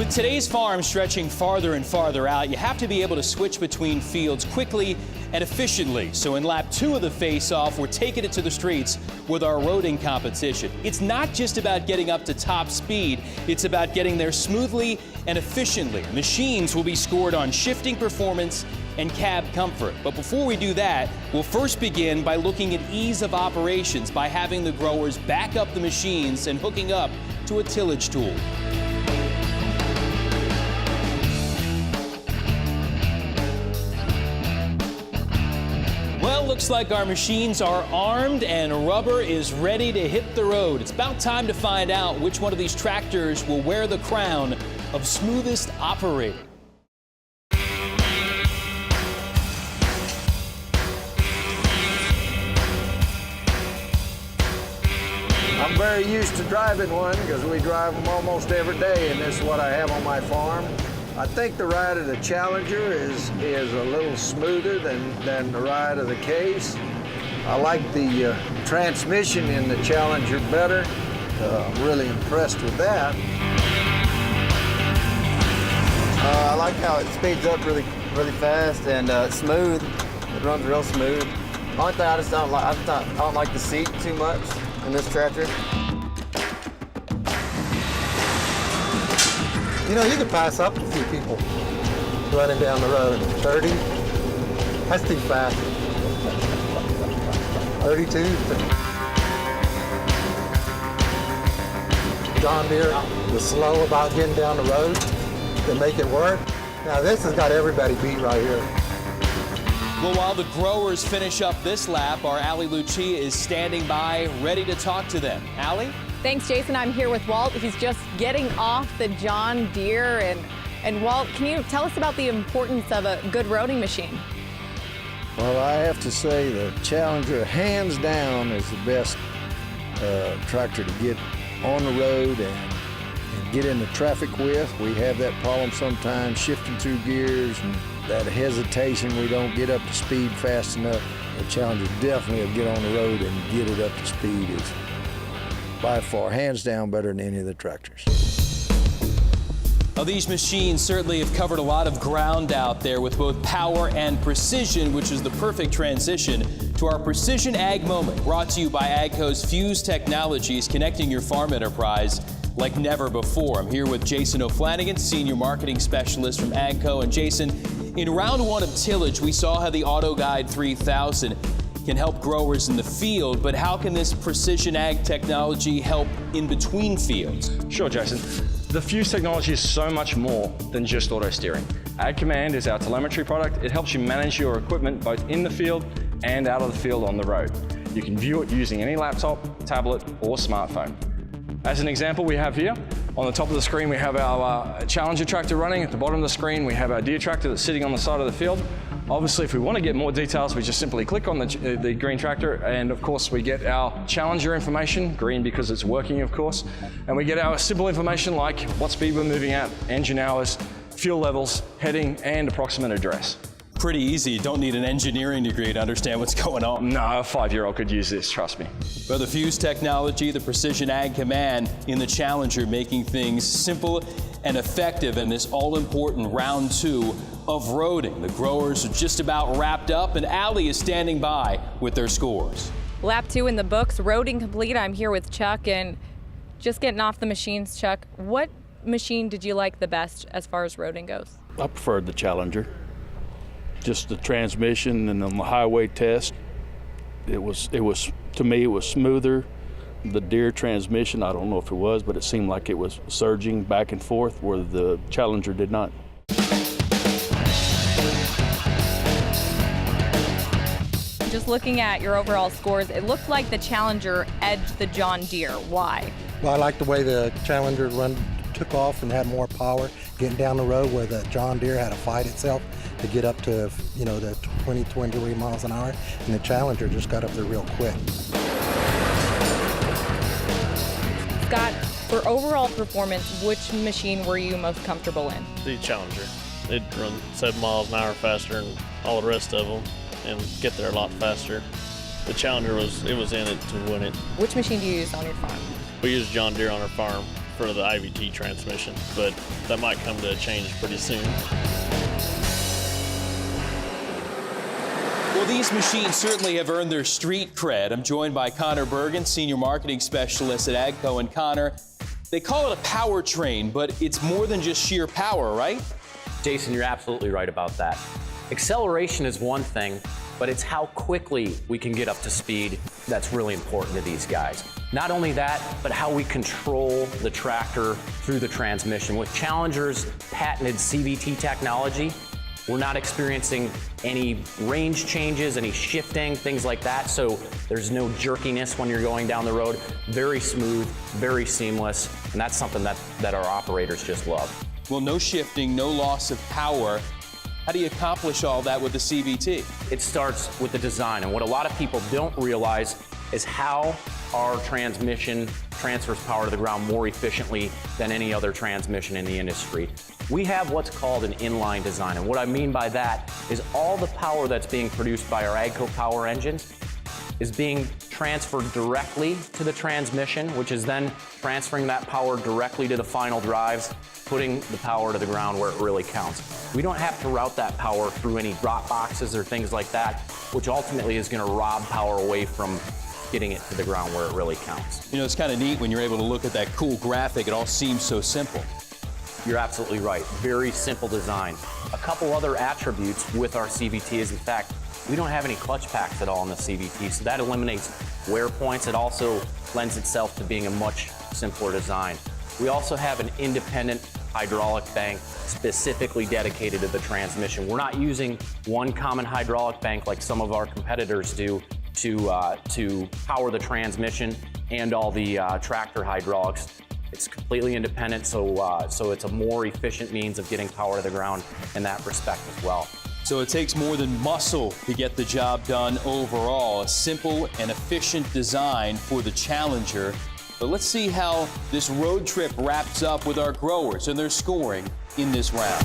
With today's farm stretching farther and farther out, you have to be able to switch between fields quickly and efficiently. So in lap 2 of the face-off, we're taking it to the streets with our roading competition. It's not just about getting up to top speed, it's about getting there smoothly and efficiently. Machines will be scored on shifting performance and cab comfort. But before we do that, we'll first begin by looking at ease of operations by having the growers back up the machines and hooking up to a tillage tool. Well, looks like our machines are armed and rubber is ready to hit the road. It's about time to find out which one of these tractors will wear the crown of smoothest operator. I'm very used to driving one because we drive them almost every day, and this is what I have on my farm. I think the ride of the Challenger is a little smoother than the ride of the Case. I like the transmission in the Challenger better. I'm really impressed with that. I like how it speeds up really fast and it's smooth. It runs real smooth. Only thing I just don't like, I don't like the seat too much in this tractor. You know, you can pass up a few people running down the road. 30, that's too fast. 32. John Deere was slow about getting down the road to make it work. Now this has got everybody beat right here. Well, while the growers finish up this lap, our Allie Lucia is standing by, ready to talk to them. Allie? Thanks, Jason. I'm here with Walt. He's just getting off the John Deere. And Walt, can you tell us about the importance of a good roading machine? Well, I have to say the Challenger, hands down, is the best tractor to get on the road and get into traffic with. We have that problem sometimes, shifting through gears and that hesitation. We don't get up to speed fast enough. The Challenger definitely will get on the road and get it up to speed. Is by far, hands down, better than any of the tractors. Well, these machines certainly have covered a lot of ground out there with both power and precision, which is the perfect transition to our Precision Ag Moment, brought to you by AGCO's Fuse Technologies, connecting your farm enterprise like never before. I'm here with Jason O'Flanagan, Senior Marketing Specialist from AGCO. And Jason, in round 1 of tillage, we saw how the AutoGuide 3000 can help growers in the field, but how can this precision ag technology help in between fields? Sure, Jason. The Fuse technology is so much more than just auto steering. Ag Command is our telemetry product. It helps you manage your equipment both in the field and out of the field on the road. You can view it using any laptop, tablet, or smartphone. As an example, we have here, on the top of the screen, we have our Challenger tractor running. At the bottom of the screen, we have our Deere tractor that's sitting on the side of the field. Obviously, if we want to get more details, we just simply click on the green tractor, and of course we get our Challenger information, green because it's working, of course, and we get our simple information like what speed we're moving at, engine hours, fuel levels, heading, and approximate address. Pretty easy. You don't need an engineering degree to understand what's going on. No, a 5-year-old could use this, trust me. Well, the Fuse technology, the Precision Ag Command in the Challenger, making things simple and effective in this all-important round 2 of roading. The growers are just about wrapped up, and Allie is standing by with their scores. Lap 2 in the books, roading complete. I'm here with Chuck, and just getting off the machines, Chuck. What machine did you like the best as far as roading goes? I preferred the Challenger. Just the transmission and on the highway test, it was to me, it was smoother. The Deere transmission, I don't know if it was, but it seemed like it was surging back and forth where the Challenger did not. Just looking at your overall scores, it looked like the Challenger edged the John Deere. Why? Well, I like the way the Challenger took off and had more power getting down the road, where the John Deere had to fight itself to get up to, you know, the 23 miles an hour, and the Challenger just got up there real quick. Scott, for overall performance, which machine were you most comfortable in? The Challenger. It'd run 7 miles an hour faster than all the rest of them and get there a lot faster. The Challenger was in it to win it. Which machine do you use on your farm? We use John Deere on our farm. for the IVT transmission, but that might come to a change pretty soon. Well, these machines certainly have earned their street cred. I'm joined by Connor Bergen, Senior Marketing Specialist at AGCO. And Connor, they call it a powertrain, but it's more than just sheer power, right? Jason, you're absolutely right about that. Acceleration is one thing, but it's how quickly we can get up to speed that's really important to these guys. Not only that, but how we control the tractor through the transmission. With Challenger's patented CVT technology, we're not experiencing any range changes, any shifting, things like that, so there's no jerkiness when you're going down the road. Very smooth, very seamless, and that's something that our operators just love. Well, no shifting, no loss of power. How do you accomplish all that with the CVT? It starts with the design, and what a lot of people don't realize is how our transmission transfers power to the ground more efficiently than any other transmission in the industry. We have what's called an inline design, and what I mean by that is all the power that's being produced by our AGCO power engines is being transferred directly to the transmission, which is then transferring that power directly to the final drives, putting the power to the ground where it really counts. We don't have to route that power through any drop boxes or things like that, which ultimately is going to rob power away from getting it to the ground where it really counts. You know, it's kind of neat when you're able to look at that cool graphic. It all seems so simple. You're absolutely right. Very simple design. A couple other attributes with our CVT is, in fact, we don't have any clutch packs at all in the CVT, so that eliminates wear points. It also lends itself to being a much simpler design. We also have an independent hydraulic bank specifically dedicated to the transmission. We're not using one common hydraulic bank like some of our competitors do to power the transmission and all the tractor hydraulics. It's completely independent, so it's a more efficient means of getting power to the ground in that respect as well. So it takes more than muscle to get the job done overall. A simple and efficient design for the Challenger. But let's see how this road trip wraps up with our growers and their scoring in this round.